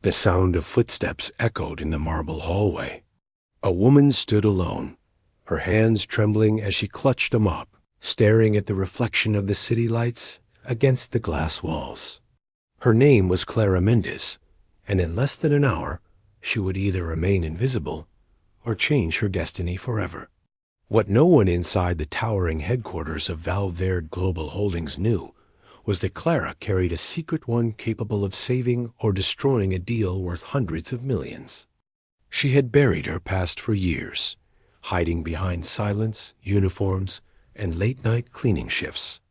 The sound of footsteps echoed in the marble hallway. A woman stood alone, her hands trembling as she clutched a mop, staring at the reflection of the city lights against the glass walls. Her name was Clara Mendez, and in less than an hour, she would either remain invisible or change her destiny forever. What no one inside the towering headquarters of Valverde Global Holdings knew was that Clara carried a secret one capable of saving or destroying a deal worth hundreds of millions. She had buried her past for years, hiding behind silence, uniforms, and late-night cleaning shifts.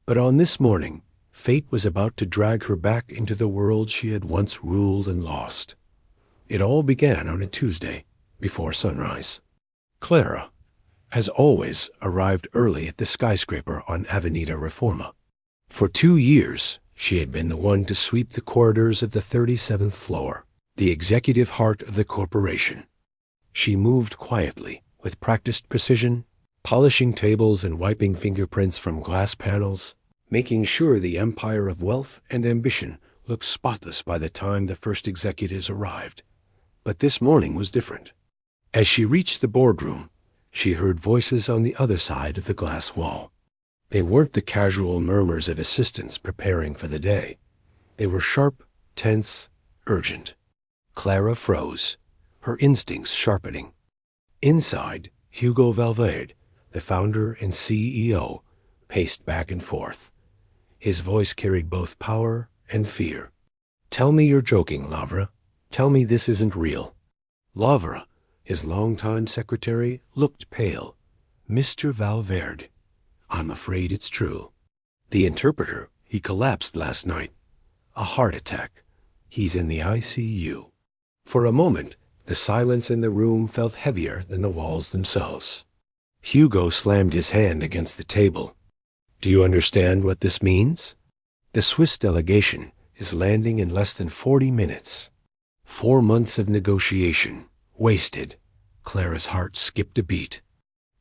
But on this morning, fate was about to drag her back into the world she had once ruled and lost. It all began on a Tuesday, before sunrise. Clara, as always, arrived early at the skyscraper on Avenida Reforma. For 2 years, she had been the one to sweep the corridors of the 37th floor, the executive heart of the corporation. She moved quietly, with practiced precision, polishing tables and wiping fingerprints from glass panels, making sure the empire of wealth and ambition looked spotless by the time the first executives arrived. But this morning was different. As she reached the boardroom, she heard voices on the other side of the glass wall. They weren't the casual murmurs of assistants preparing for the day. They were sharp, tense, urgent. Clara froze, her instincts sharpening. Inside, Hugo Valverde, the founder and CEO, paced back and forth. His voice carried both power and fear. "Tell me you're joking, Lavra. Tell me this isn't real." Lavra, his longtime secretary, looked pale. "Mr. Valverde, I'm afraid it's true. The interpreter, he collapsed last night. A heart attack. He's in the ICU." For a moment, the silence in the room felt heavier than the walls themselves. Hugo slammed his hand against the table. "Do you understand what this means? The Swiss delegation is landing in less than 40 minutes. 4 months of negotiation, wasted." Clara's heart skipped a beat.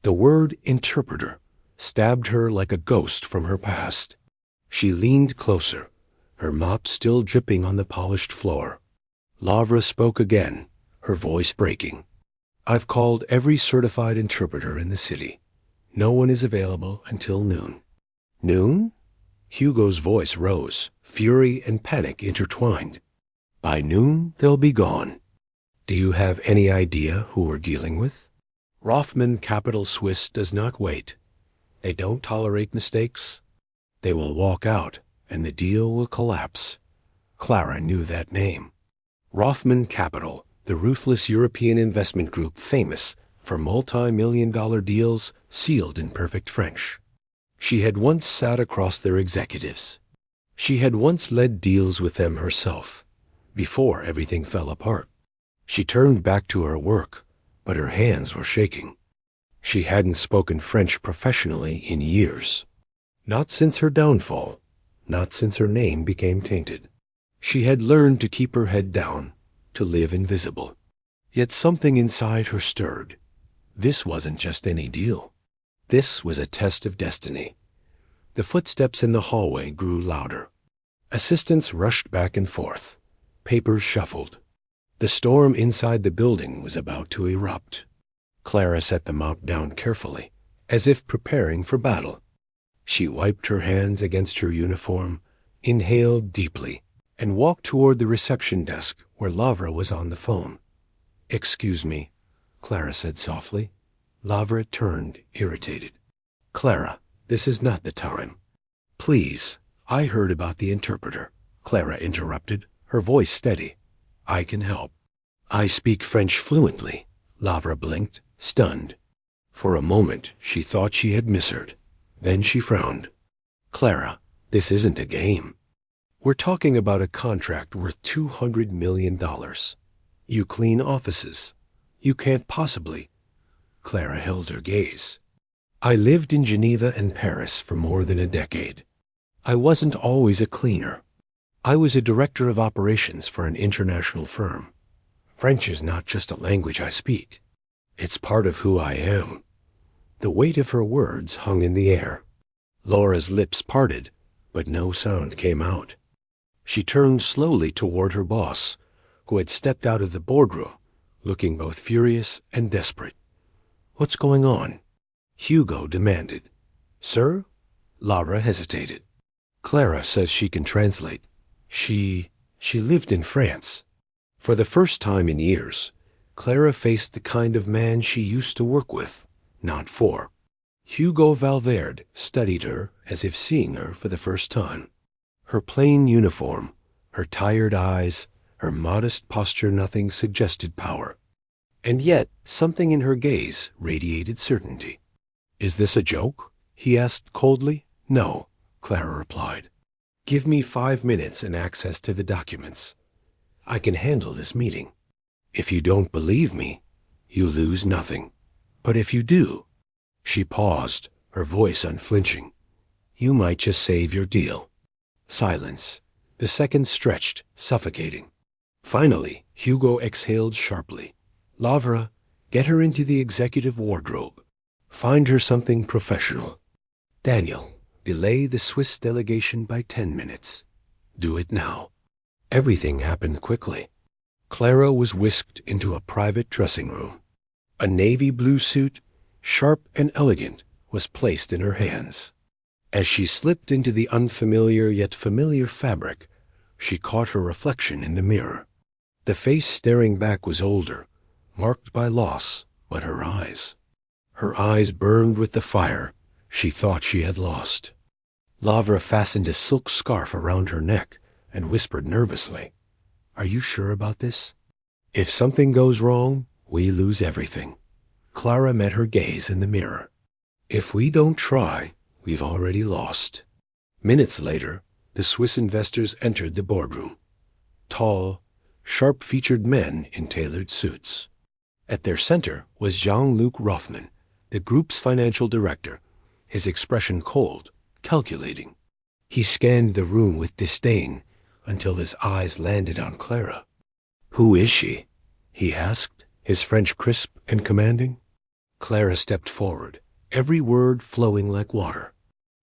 The word interpreter stabbed her like a ghost from her past. She leaned closer, her mop still dripping on the polished floor. Lavra spoke again, her voice breaking. "I've called every certified interpreter in the city. No one is available until noon." "Noon?" Hugo's voice rose, fury and panic intertwined. "By noon, they'll be gone. Do you have any idea who we're dealing with? Rothman Capital Swiss does not wait. They don't tolerate mistakes. They will walk out, and the deal will collapse." Clara knew that name. Rothman Capital, the ruthless European investment group famous for multi-million-dollar deals sealed in perfect French. She had once sat across their executives. She had once led deals with them herself, before everything fell apart. She turned back to her work, but her hands were shaking. She hadn't spoken French professionally in years. Not since her downfall, not since her name became tainted. She had learned to keep her head down, to live invisible. Yet something inside her stirred. This wasn't just any deal. This was a test of destiny. The footsteps in the hallway grew louder. Assistants rushed back and forth. Papers shuffled. The storm inside the building was about to erupt. Clara set the mop down carefully, as if preparing for battle. She wiped her hands against her uniform, inhaled deeply, and walked toward the reception desk where Lavra was on the phone. "Excuse me," Clara said softly. Lavra turned, irritated. "Clara, this is not the time." "Please, I heard about the interpreter," Clara interrupted, her voice steady. "I can help." "I speak French fluently." Lavra blinked, stunned. For a moment, she thought she had misheard. Then she frowned. "Clara, this isn't a game. We're talking about a contract worth $200 million. You clean offices. You can't possibly." Clara held her gaze. "I lived in Geneva and Paris for more than a decade. I wasn't always a cleaner. I was a director of operations for an international firm. French is not just a language I speak. It's part of who I am." The weight of her words hung in the air. Laura's lips parted, but no sound came out. She turned slowly toward her boss, who had stepped out of the boardroom, looking both furious and desperate. "What's going on?" Hugo demanded. "Sir?" Lara hesitated. "Clara says she can translate. She lived in France." For the first time in years, Clara faced the kind of man she used to work with, not for. Hugo Valverde studied her as if seeing her for the first time. Her plain uniform, her tired eyes, her modest posture, nothing suggested power. And yet something in her gaze radiated certainty. "Is this a joke?" he asked coldly. "No," Clara replied. "Give me 5 minutes and access to the documents. I can handle this meeting. If you don't believe me, you lose nothing. But if you do—" She paused, her voice unflinching. "You might just save your deal." Silence. The seconds stretched, suffocating. Finally, Hugo exhaled sharply. "Lavra, get her into the executive wardrobe. Find her something professional. Daniel, delay the Swiss delegation by 10 minutes. Do it now." Everything happened quickly. Clara was whisked into a private dressing room. A navy blue suit, sharp and elegant, was placed in her hands. As she slipped into the unfamiliar yet familiar fabric, she caught her reflection in the mirror. The face staring back was older, marked by loss, but her eyes burned with the fire she thought she had lost. Lavra fastened a silk scarf around her neck and whispered nervously, "Are you sure about this? If something goes wrong, we lose everything." Clara met her gaze in the mirror. "If we don't try, we've already lost." Minutes later, the Swiss investors entered the boardroom. Tall, sharp-featured men in tailored suits. At their center was Jean-Luc Rothman, the group's financial director, his expression cold, calculating. He scanned the room with disdain until his eyes landed on Clara. "Who is she?" he asked, his French crisp and commanding. Clara stepped forward, every word flowing like water.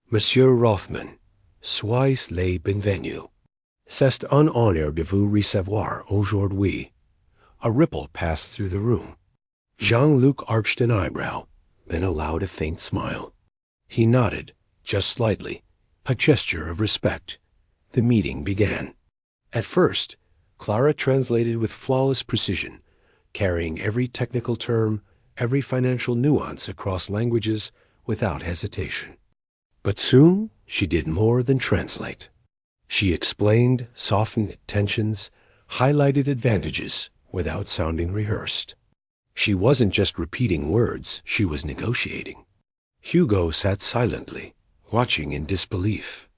"Monsieur Rothman, soyez le bienvenu. C'est un honneur de vous recevoir aujourd'hui." A ripple passed through the room. Jean-Luc arched an eyebrow, then allowed a faint smile. He nodded, just slightly, a gesture of respect. The meeting began. At first, Clara translated with flawless precision, carrying every technical term, every financial nuance across languages without hesitation. But soon she did more than translate. She explained, softened tensions, highlighted advantages without sounding rehearsed. She wasn't just repeating words, she was negotiating. Hugo sat silently, watching in disbelief.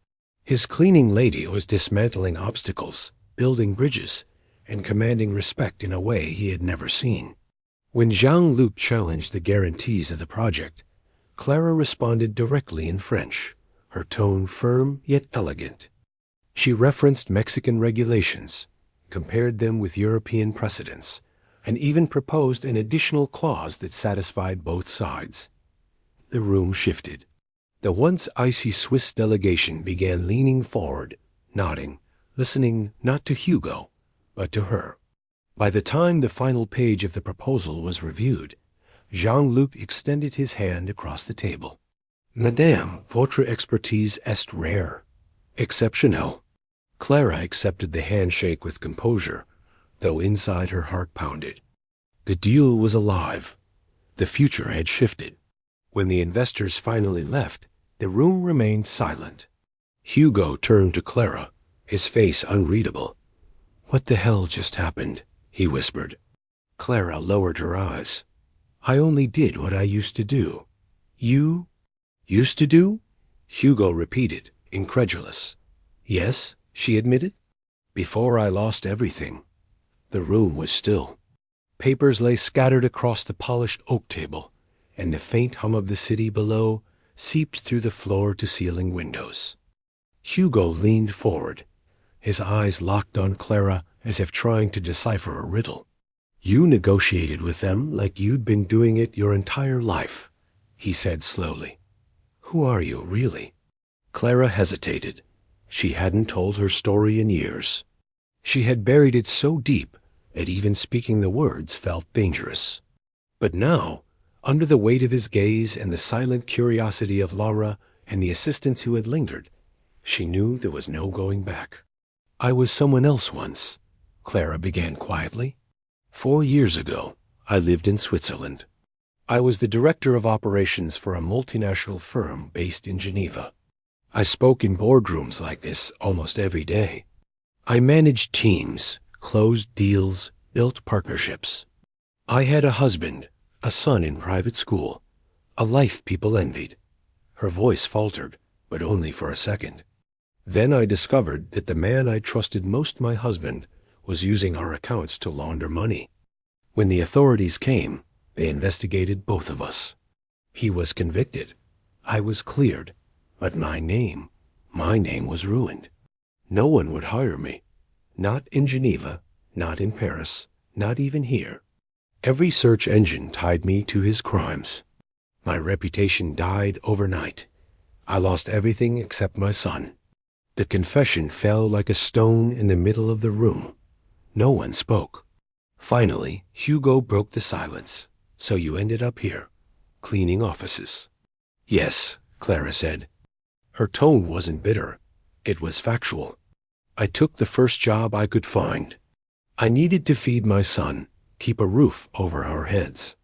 His cleaning lady was dismantling obstacles, building bridges, and commanding respect in a way he had never seen. When Jean-Luc challenged the guarantees of the project, Clara responded directly in French, her tone firm yet elegant. She referenced Mexican regulations, compared them with European precedents, and even proposed an additional clause that satisfied both sides. The room shifted. The once icy Swiss delegation began leaning forward, nodding, listening not to Hugo, but to her. By the time the final page of the proposal was reviewed, Jean-Luc extended his hand across the table. "Madame, votre expertise est rare. Exceptionnel." Clara accepted the handshake with composure, though inside her heart pounded. The deal was alive. The future had shifted. When the investors finally left, the room remained silent. Hugo turned to Clara, his face unreadable. "What the hell just happened?" he whispered. Clara lowered her eyes. "I only did what I used to do." "You used to do?" Hugo repeated, incredulous. "Yes," she admitted. "Before I lost everything." The room was still. Papers lay scattered across the polished oak table, and the faint hum of the city below seeped through the floor-to-ceiling windows. Hugo leaned forward, his eyes locked on Clara as if trying to decipher a riddle. "You negotiated with them like you'd been doing it your entire life," he said slowly. "Who are you, really?" Clara hesitated. She hadn't told her story in years. She had buried it so deep that even speaking the words felt dangerous. But now, under the weight of his gaze and the silent curiosity of Laura and the assistants who had lingered, she knew there was no going back. "I was someone else once," Clara began quietly. "4 years ago, I lived in Switzerland. I was the director of operations for a multinational firm based in Geneva. I spoke in boardrooms like this almost every day. I managed teams, closed deals, built partnerships. I had a husband, a son in private school, a life people envied." Her voice faltered, but only for a second. "Then I discovered that the man I trusted most, my husband, was using our accounts to launder money. When the authorities came, they investigated both of us. He was convicted. I was cleared. But my name was ruined. No one would hire me. Not in Geneva, not in Paris, not even here. Every search engine tied me to his crimes. My reputation died overnight. I lost everything except my son." The confession fell like a stone in the middle of the room. No one spoke. Finally, Hugo broke the silence. "So you ended up here, cleaning offices?" "Yes," Clara said. Her tone wasn't bitter. It was factual. "I took the first job I could find. I needed to feed my son, keep a roof over our heads.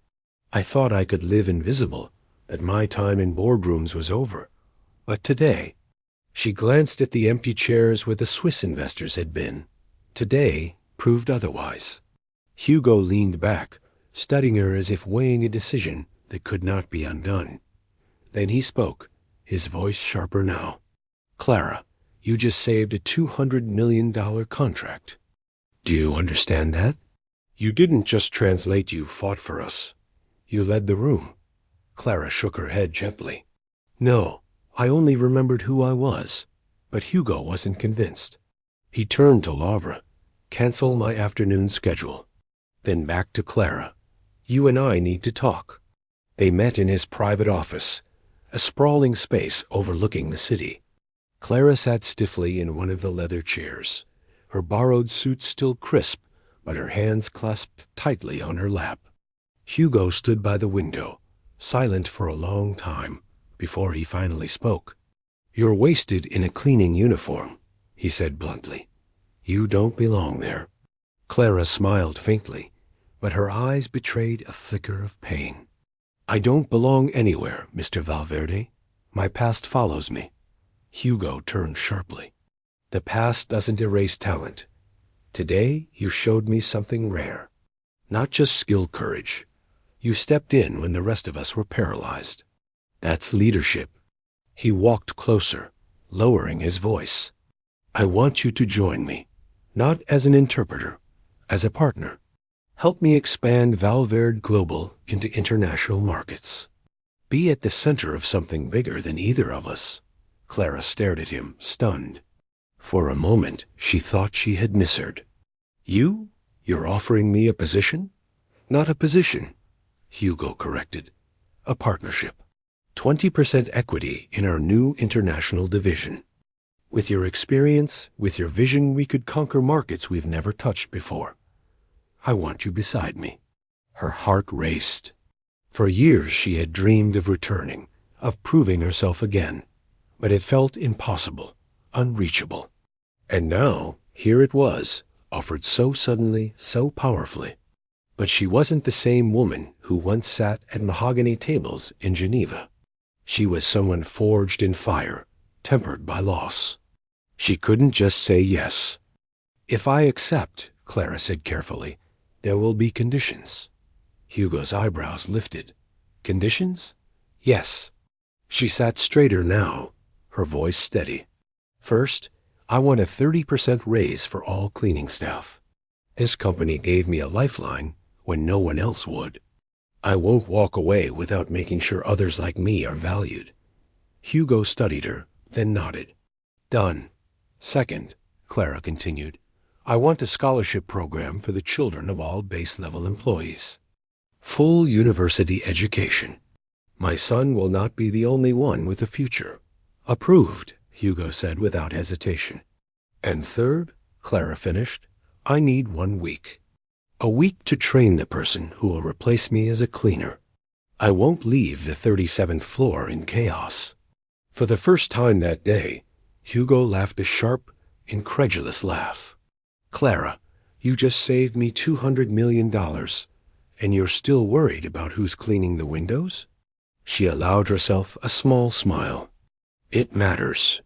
I thought I could live invisible, that my time in boardrooms was over. But today—" She glanced at the empty chairs where the Swiss investors had been. Today proved otherwise. Hugo leaned back, studying her as if weighing a decision that could not be undone. Then he spoke, his voice sharper now. "Clara, you just saved a $200 million contract. Do you understand that? You didn't just translate, you fought for us. You led the room." Clara shook her head gently. "No, I only remembered who I was." But Hugo wasn't convinced. He turned to Laura. "Cancel my afternoon schedule." Then back to Clara. "You and I need to talk." They met in his private office, a sprawling space overlooking the city. Clara sat stiffly in one of the leather chairs, her borrowed suit still crisp, but her hands clasped tightly on her lap. Hugo stood by the window, silent for a long time, before he finally spoke. "You're wasted in a cleaning uniform," he said bluntly. "You don't belong there." Clara smiled faintly, but her eyes betrayed a flicker of pain. "I don't belong anywhere, Mr. Valverde. My past follows me." Hugo turned sharply. "The past doesn't erase talent. Today you showed me something rare. Not just skill, courage. You stepped in when the rest of us were paralyzed. That's leadership." He walked closer, lowering his voice. "I want you to join me, not as an interpreter, as a partner. Help me expand Valverde Global into international markets. Be at the center of something bigger than either of us." Clara stared at him, stunned. For a moment, she thought she had misheard. You're offering me a position?" "Not a position," Hugo corrected. "A partnership. 20% equity in our new international division. With your experience, with your vision, we could conquer markets we've never touched before. I want you beside me." Her heart raced. For years she had dreamed of returning, of proving herself again, but it felt impossible, unreachable. And now, here it was, offered so suddenly, so powerfully. But she wasn't the same woman who once sat at mahogany tables in Geneva. She was someone forged in fire, tempered by loss. She couldn't just say yes. "If I accept," Clara said carefully, "there will be conditions." Hugo's eyebrows lifted. "Conditions?" "Yes." She sat straighter now, her voice steady. "First, I want a 30% raise for all cleaning staff. This company gave me a lifeline when no one else would. I won't walk away without making sure others like me are valued." Hugo studied her, then nodded. "Done." "Second," Clara continued, "I want a scholarship program for the children of all base-level employees. Full university education. My son will not be the only one with a future." "Approved," Hugo said without hesitation. "And third," Clara finished, "I need 1 week." A week to train the person who will replace me as a cleaner. I won't leave the 37th floor in chaos." For the first time that day, Hugo laughed a sharp, incredulous laugh. "Clara, you just saved me $200 million, and you're still worried about who's cleaning the windows?" She allowed herself a small smile. "It matters."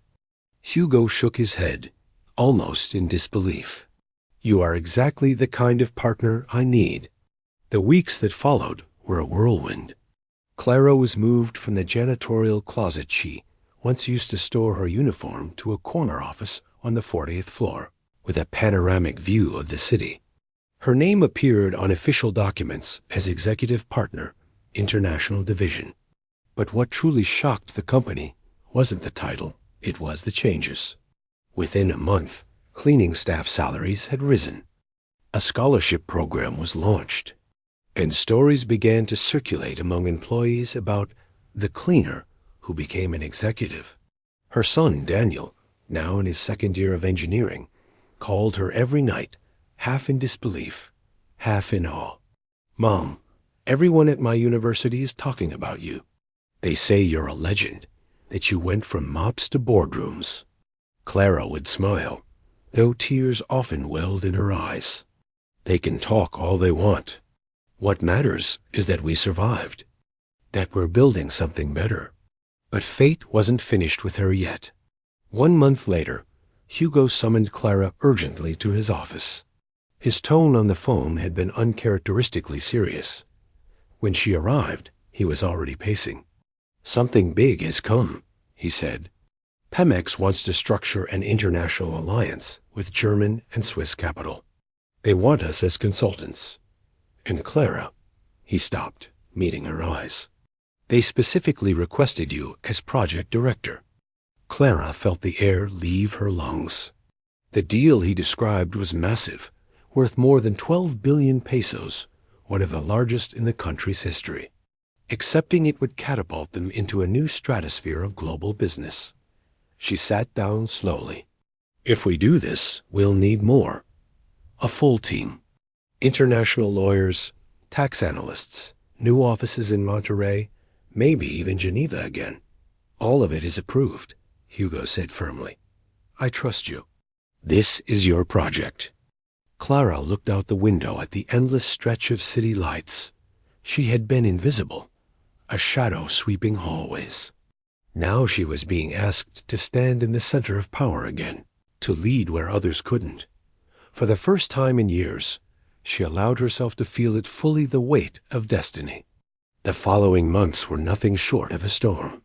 Hugo shook his head, almost in disbelief. "You are exactly the kind of partner I need." The weeks that followed were a whirlwind. Clara was moved from the janitorial closet she once used to store her uniform to a corner office on the 40th floor, with a panoramic view of the city. Her name appeared on official documents as Executive Partner, International Division. But what truly shocked the company wasn't the title, it was the changes. Within a month, cleaning staff salaries had risen. A scholarship program was launched, and stories began to circulate among employees about the cleaner who became an executive. Her son, Daniel, now in his second year of engineering, called her every night, half in disbelief, half in awe. "Mom, everyone at my university is talking about you. They say you're a legend, that you went from mops to boardrooms." Clara would smile, though tears often welled in her eyes. "They can talk all they want. What matters is that we survived, that we're building something better." But fate wasn't finished with her yet. 1 month later, Hugo summoned Clara urgently to his office. His tone on the phone had been uncharacteristically serious. When she arrived, he was already pacing. "Something big has come," he said. "Pemex wants to structure an international alliance with German and Swiss capital. They want us as consultants. And Clara," he stopped, meeting her eyes, "they specifically requested you as project director." Clara felt the air leave her lungs. The deal he described was massive, worth more than 12 billion pesos, one of the largest in the country's history. Accepting it would catapult them into a new stratosphere of global business. She sat down slowly. "If we do this, we'll need more. A full team. International lawyers, tax analysts, new offices in Monterrey, maybe even Geneva again. All of it is approved," Hugo said firmly. "I trust you. This is your project." Clara looked out the window at the endless stretch of city lights. She had been invisible, a shadow sweeping hallways. Now she was being asked to stand in the center of power again, to lead where others couldn't. For the first time in years, she allowed herself to feel it fully the weight of destiny. The following months were nothing short of a storm.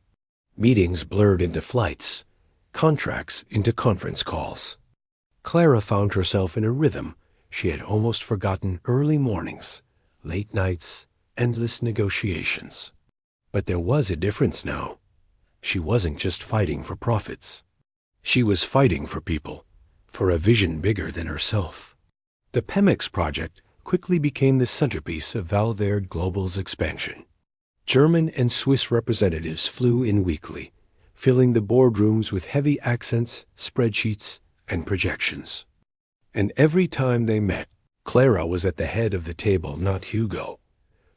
Meetings blurred into flights, contracts into conference calls. Clara found herself in a rhythm she had almost forgotten: early mornings, late nights, endless negotiations. But there was a difference now. She wasn't just fighting for profits. She was fighting for people, for a vision bigger than herself. The Pemex project quickly became the centerpiece of Valverde Global's expansion. German and Swiss representatives flew in weekly, filling the boardrooms with heavy accents, spreadsheets, and projections. And every time they met, Clara was at the head of the table, not Hugo.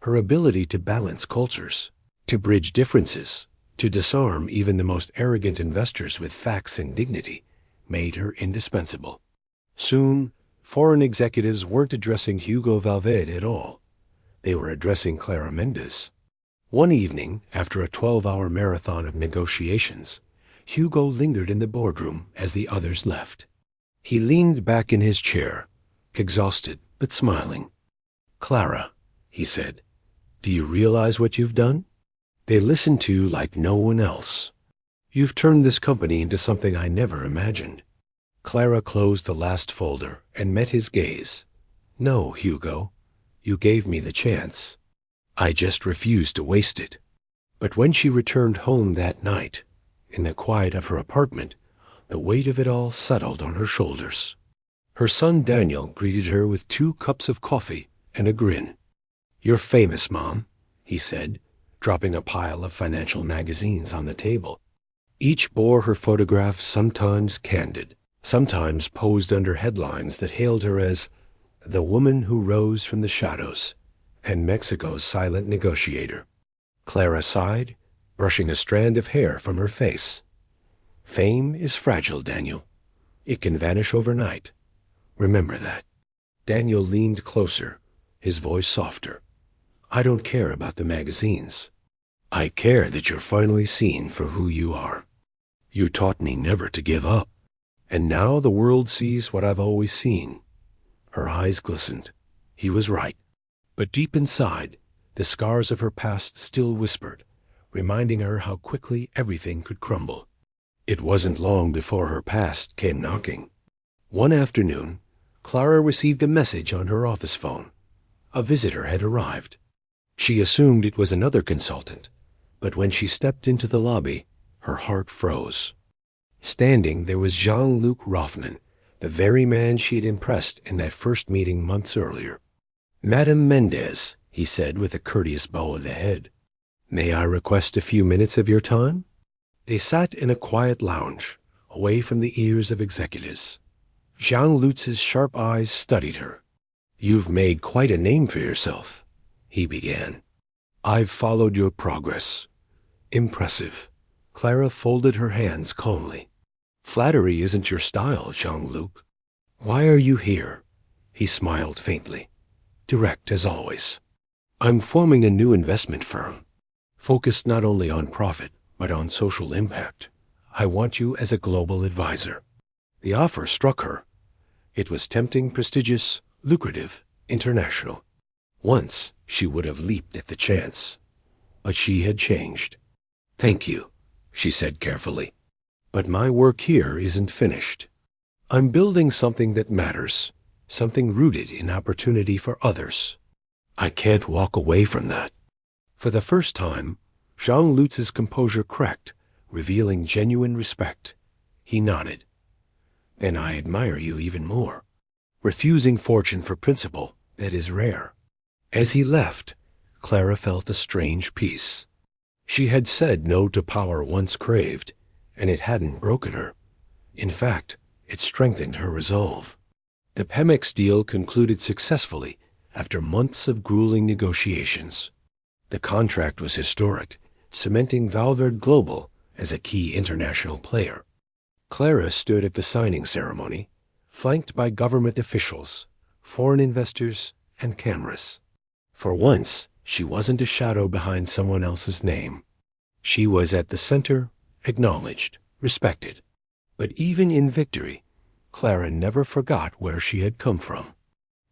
Her ability to balance cultures, to bridge differences, to disarm even the most arrogant investors with facts and dignity, made her indispensable. Soon, foreign executives weren't addressing Hugo Valverde at all. They were addressing Clara Mendez. One evening, after a 12-hour marathon of negotiations, Hugo lingered in the boardroom as the others left. He leaned back in his chair, exhausted but smiling. "Clara," he said, "do you realize what you've done? They listen to you like no one else. You've turned this company into something I never imagined." Clara closed the last folder and met his gaze. "No, Hugo, you gave me the chance. I just refused to waste it." But when she returned home that night, in the quiet of her apartment, the weight of it all settled on her shoulders. Her son Daniel greeted her with 2 cups of coffee and a grin. "You're famous, Mom," he said, dropping a pile of financial magazines on the table. Each bore her photograph, sometimes candid, sometimes posed under headlines that hailed her as The woman who rose from the shadows, and Mexico's silent negotiator. Clara sighed, brushing a strand of hair from her face. Fame is fragile, Daniel. It can vanish overnight. Remember that. Daniel leaned closer, his voice softer. I don't care about the magazines. I care that you're finally seen for who you are. You taught me never to give up. And now the world sees what I've always seen. Her eyes glistened. He was right. But deep inside, the scars of her past still whispered, reminding her how quickly everything could crumble. It wasn't long before her past came knocking. One afternoon, Clara received a message on her office phone. A visitor had arrived. She assumed it was another consultant, but when she stepped into the lobby, her heart froze. Standing there was Jean-Luc Rothman, the very man she had impressed in that first meeting months earlier. Madame Mendez, he said with a courteous bow of the head. May I request a few minutes of your time? They sat in a quiet lounge, away from the ears of executives. Jean-Luc's sharp eyes studied her. You've made quite a name for yourself, he began. I've followed your progress. Impressive. Clara folded her hands calmly. Flattery isn't your style, Jean-Luc. Why are you here? He smiled faintly. Direct as always. I'm forming a new investment firm, focused not only on profit, but on social impact. I want you as a global advisor. The offer struck her. It was tempting, prestigious, lucrative, international. Once she would have leaped at the chance. But she had changed. Thank you, she said carefully. But my work here isn't finished. I'm building something that matters, something rooted in opportunity for others. I can't walk away from that. For the first time, Jean-Luc's composure cracked, revealing genuine respect. He nodded. Then I admire you even more. Refusing fortune for principle, that is rare. As he left, Clara felt a strange peace. She had said no to power once craved, and it hadn't broken her. In fact, it strengthened her resolve. The Pemex deal concluded successfully after months of grueling negotiations. The contract was historic, cementing Valverde Global as a key international player. Clara stood at the signing ceremony, flanked by government officials, foreign investors, and cameras. For once, she wasn't a shadow behind someone else's name. She was at the center, acknowledged, respected. But even in victory, Clara never forgot where she had come from.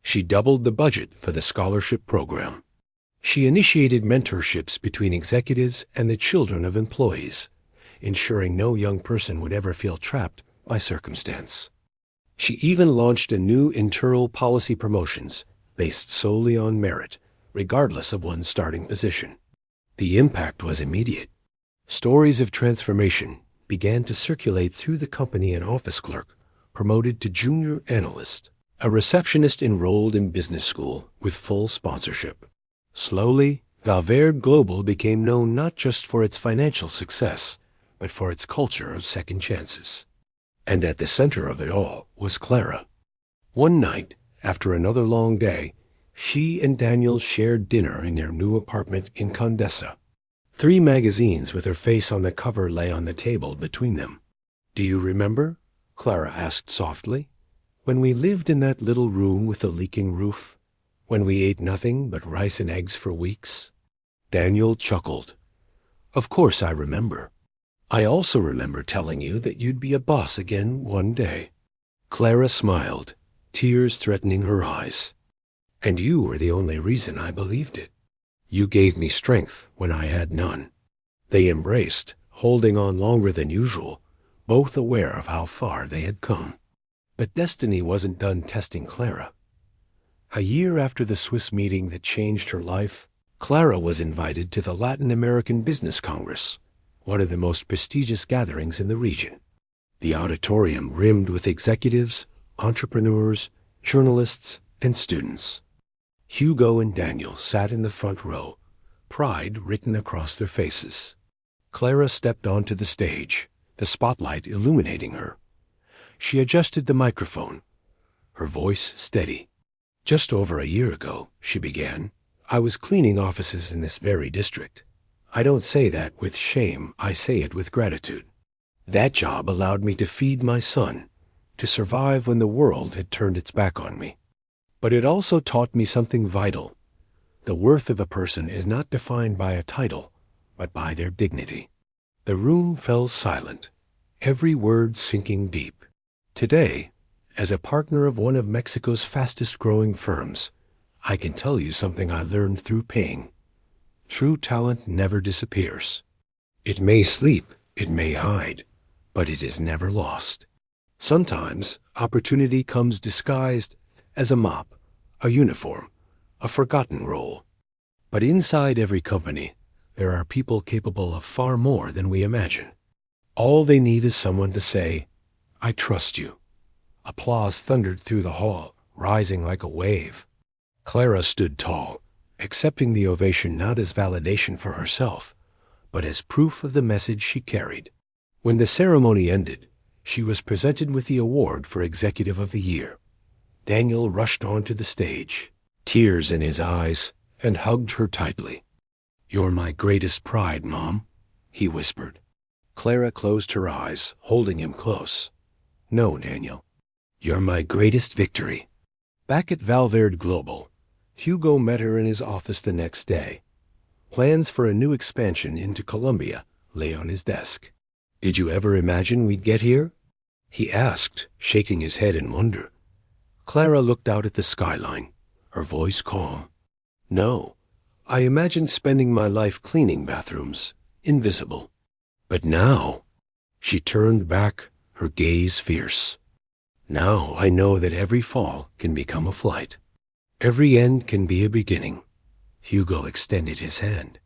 She doubled the budget for the scholarship program. She initiated mentorships between executives and the children of employees, ensuring no young person would ever feel trapped by circumstance. She even launched a new internal policy promotions based solely on merit, regardless of one's starting position. The impact was immediate. Stories of transformation began to circulate through the company. An office clerk promoted to junior analyst, a receptionist enrolled in business school with full sponsorship. Slowly, Valverde Global became known not just for its financial success, but for its culture of second chances. And at the center of it all was Clara. One night, after another long day, she and Daniel shared dinner in their new apartment in Condesa. 3 magazines with her face on the cover lay on the table between them. Do you remember? Clara asked softly. When we lived in that little room with the leaking roof? When we ate nothing but rice and eggs for weeks? Daniel chuckled. Of course I remember. I also remember telling you that you'd be a boss again one day. Clara smiled, tears threatening her eyes. And you were the only reason I believed it. You gave me strength when I had none. They embraced, holding on longer than usual, both aware of how far they had come. But destiny wasn't done testing Clara. A year after the Swiss meeting that changed her life, Clara was invited to the Latin American Business Congress, one of the most prestigious gatherings in the region. The auditorium rimmed with executives, entrepreneurs, journalists, and students. Hugo and Daniel sat in the front row, pride written across their faces. Clara stepped onto the stage, the spotlight illuminating her. She adjusted the microphone, her voice steady. Just over a year ago, she began, I was cleaning offices in this very district. I don't say that with shame, I say it with gratitude. That job allowed me to feed my son, to survive when the world had turned its back on me. But it also taught me something vital. The worth of a person is not defined by a title, but by their dignity. The room fell silent, every word sinking deep. Today, as a partner of one of Mexico's fastest-growing firms, I can tell you something I learned through pain. True talent never disappears. It may sleep, it may hide, but it is never lost. Sometimes opportunity comes disguised as a mop, a uniform, a forgotten role. But inside every company, there are people capable of far more than we imagine. All they need is someone to say, I trust you. Applause thundered through the hall, rising like a wave. Clara stood tall, accepting the ovation not as validation for herself, but as proof of the message she carried. When the ceremony ended, she was presented with the award for Executive of the Year. Daniel rushed onto the stage, tears in his eyes, and hugged her tightly. You're my greatest pride, Mom, he whispered. Clara closed her eyes, holding him close. No, Daniel. You're my greatest victory. Back at Valverde Global, Hugo met her in his office the next day. Plans for a new expansion into Colombia lay on his desk. Did you ever imagine we'd get here? He asked, shaking his head in wonder. Clara looked out at the skyline, her voice calm. No, I imagined spending my life cleaning bathrooms, invisible. But now, she turned back, her gaze fierce. Now I know that every fall can become a flight. Every end can be a beginning. Hugo extended his hand.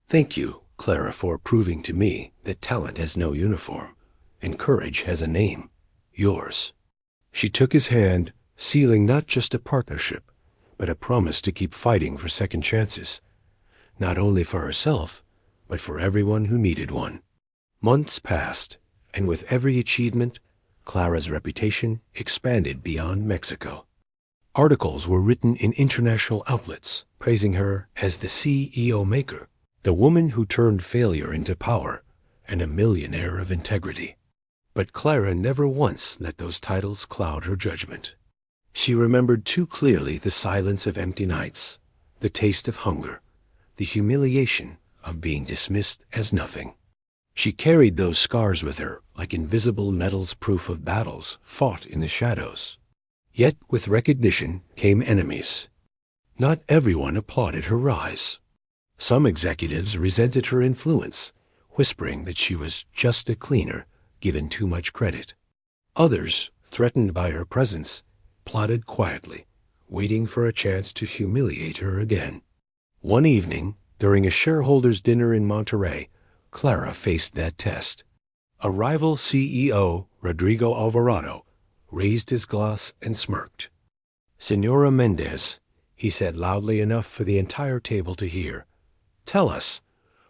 Thank you, Clara, for proving to me that talent has no uniform, and courage has a name, yours. She took his hand, sealing not just a partnership, but a promise to keep fighting for second chances, not only for herself, but for everyone who needed one. Months passed, and with every achievement, Clara's reputation expanded beyond Mexico. Articles were written in international outlets, praising her as the CEO maker, the woman who turned failure into power, and a millionaire of integrity. But Clara never once let those titles cloud her judgment. She remembered too clearly the silence of empty nights, the taste of hunger, the humiliation of being dismissed as nothing. She carried those scars with her like invisible medals, proof of battles fought in the shadows. Yet with recognition came enemies. Not everyone applauded her rise. Some executives resented her influence, whispering that she was just a cleaner given too much credit. Others, threatened by her presence, plotted quietly, waiting for a chance to humiliate her again. One evening, during a shareholders' dinner in Monterrey, Clara faced that test. A rival CEO, Rodrigo Alvarado, raised his glass and smirked. Senora Mendez, he said loudly enough for the entire table to hear, tell us,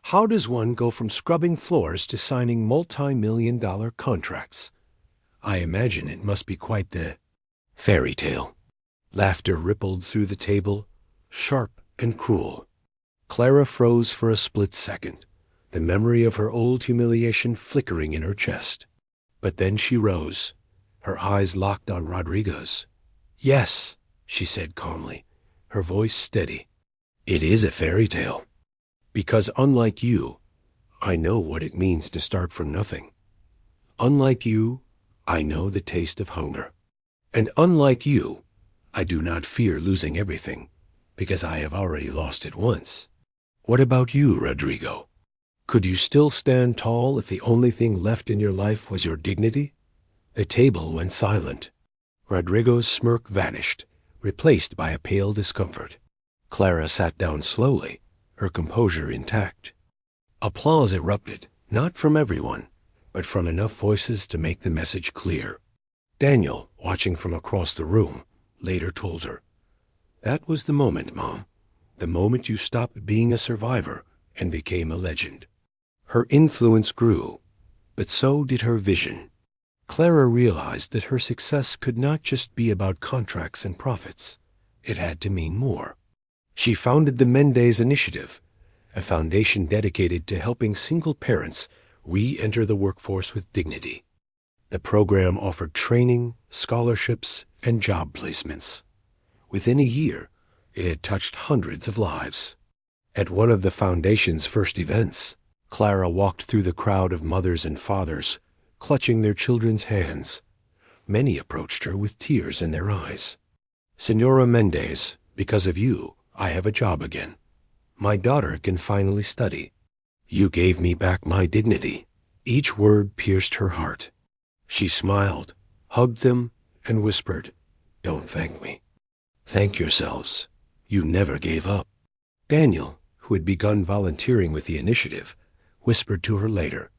how does one go from scrubbing floors to signing multi-million-dollar contracts? I imagine it must be quite the fairy tale. Laughter rippled through the table, sharp and cruel. Clara froze for a split second, the memory of her old humiliation flickering in her chest. But then she rose, her eyes locked on Rodrigo's. Yes, she said calmly, her voice steady. It is a fairy tale. Because unlike you, I know what it means to start from nothing. Unlike you, I know the taste of hunger. And unlike you, I do not fear losing everything, because I have already lost it once. What about you, Rodrigo? Could you still stand tall if the only thing left in your life was your dignity? The table went silent. Rodrigo's smirk vanished, replaced by a pale discomfort. Clara sat down slowly, her composure intact. Applause erupted, not from everyone, but from enough voices to make the message clear. Daniel, watching from across the room, later told her, "That was the moment, Mom. The moment you stopped being a survivor and became a legend." Her influence grew, but so did her vision. Clara realized that her success could not just be about contracts and profits. it had to mean more. She founded the Mendez Initiative, a foundation dedicated to helping single parents re-enter the workforce with dignity. The program offered training, scholarships, and job placements. Within a year, it had touched hundreds of lives. At one of the foundation's first events, Clara walked through the crowd of mothers and fathers, clutching their children's hands. Many approached her with tears in their eyes. "Senora Mendez, because of you, I have a job again. My daughter can finally study. You gave me back my dignity." Each word pierced her heart. She smiled, hugged them, and whispered, "Don't thank me. Thank yourselves. You never gave up." Daniel, who had begun volunteering with the initiative, whispered to her later,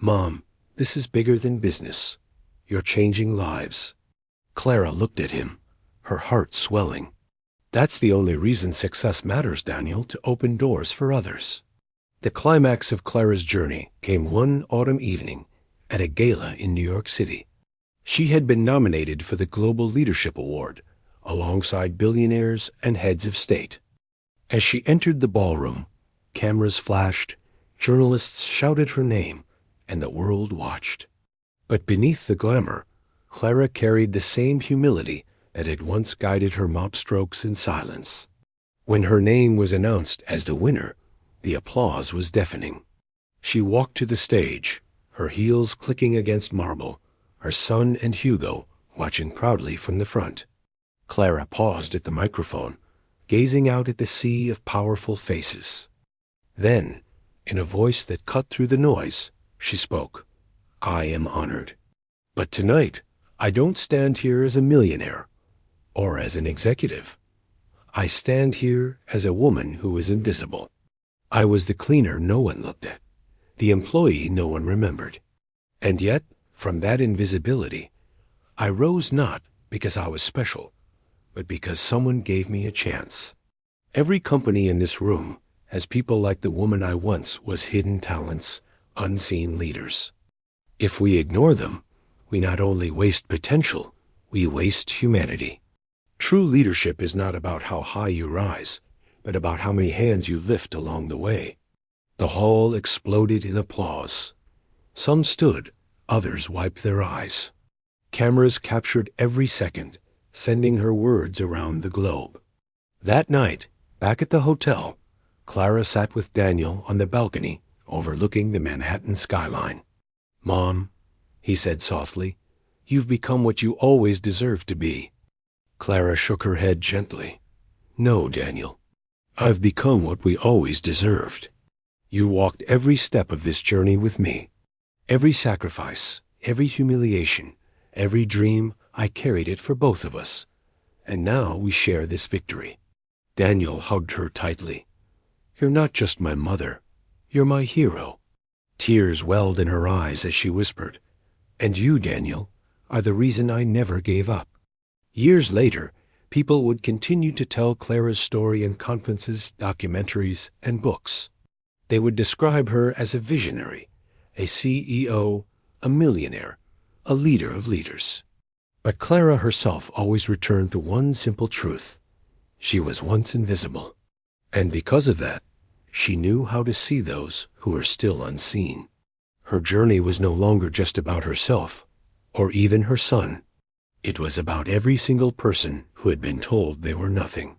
"Mom, this is bigger than business. You're changing lives." Clara looked at him, her heart swelling. "That's the only reason success matters, Daniel, to open doors for others." The climax of Clara's journey came one autumn evening at a gala in New York City. She had been nominated for the Global Leadership Award, alongside billionaires and heads of state. As she entered the ballroom, cameras flashed, journalists shouted her name, and the world watched. But beneath the glamour, Clara carried the same humility that had once guided her mop strokes in silence. When her name was announced as the winner, the applause was deafening. She walked to the stage, her heels clicking against marble, her son and Hugo watching proudly from the front. Clara paused at the microphone, gazing out at the sea of powerful faces. Then, in a voice that cut through the noise, she spoke, "I am honored. But tonight, I don't stand here as a millionaire or as an executive. I stand here as a woman who is invisible. I was the cleaner no one looked at, the employee no one remembered. And yet, from that invisibility, I rose not because I was special, but because someone gave me a chance. Every company in this room has people like the woman I once was, hidden talents, unseen leaders. If we ignore them, we not only waste potential, we waste humanity. True leadership is not about how high you rise, but about how many hands you lift along the way." The hall exploded in applause. Some stood, others wiped their eyes. Cameras captured every second, sending her words around the globe. That night, back at the hotel, Clara sat with Daniel on the balcony overlooking the Manhattan skyline. "Mom," he said softly, "you've become what you always deserved to be." Clara shook her head gently. "No, Daniel. I've become what we always deserved. You walked every step of this journey with me. Every sacrifice, every humiliation, every dream, I carried it for both of us. And now we share this victory." Daniel hugged her tightly. "You're not just my mother. You're my hero." Tears welled in her eyes as she whispered, "And you, Daniel, are the reason I never gave up." Years later, people would continue to tell Clara's story in conferences, documentaries, and books. They would describe her as a visionary, a CEO, a millionaire, a leader of leaders. But Clara herself always returned to one simple truth. She was once invisible. And because of that, she knew how to see those who were still unseen. Her journey was no longer just about herself, or even her son. It was about every single person who had been told they were nothing.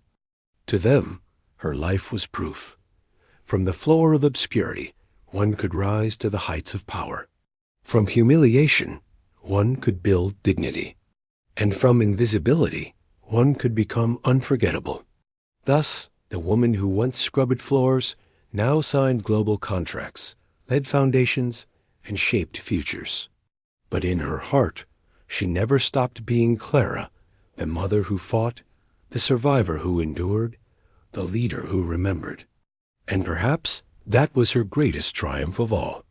To them, her life was proof. From the floor of obscurity, one could rise to the heights of power. From humiliation, one could build dignity. And from invisibility, one could become unforgettable. Thus, the woman who once scrubbed floors now signed global contracts, led foundations, and shaped futures. But in her heart, she never stopped being Clara, the mother who fought, the survivor who endured, the leader who remembered. And perhaps that was her greatest triumph of all.